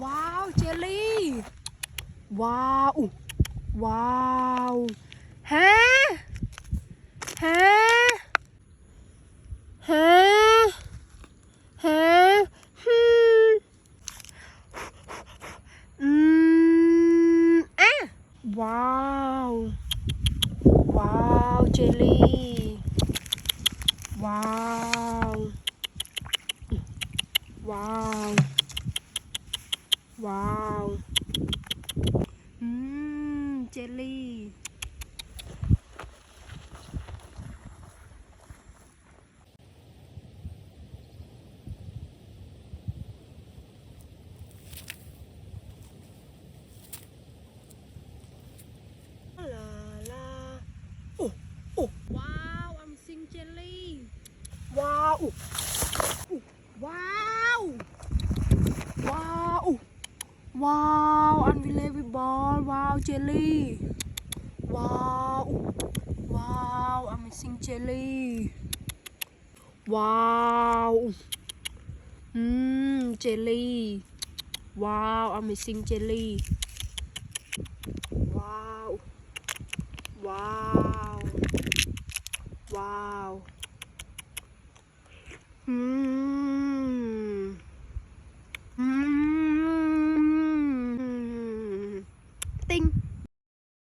ว้าวเจลลี่ว้าวว้าวฮะฮะฮะฮะฮึอือ่ะว้าวว้าวเจลลี่ว้าวว้าวว้าวเจลลี่ลาลาโอ้โอ้ว้าว Amazing Jelly ว้าวว้าวว้าวว้าว Unbelievable ว้าว Jelly ว้าวว้าว Amazing Jelly ว้าวเจลลี่ว้าว Amazing Jelly ว้าวว้าว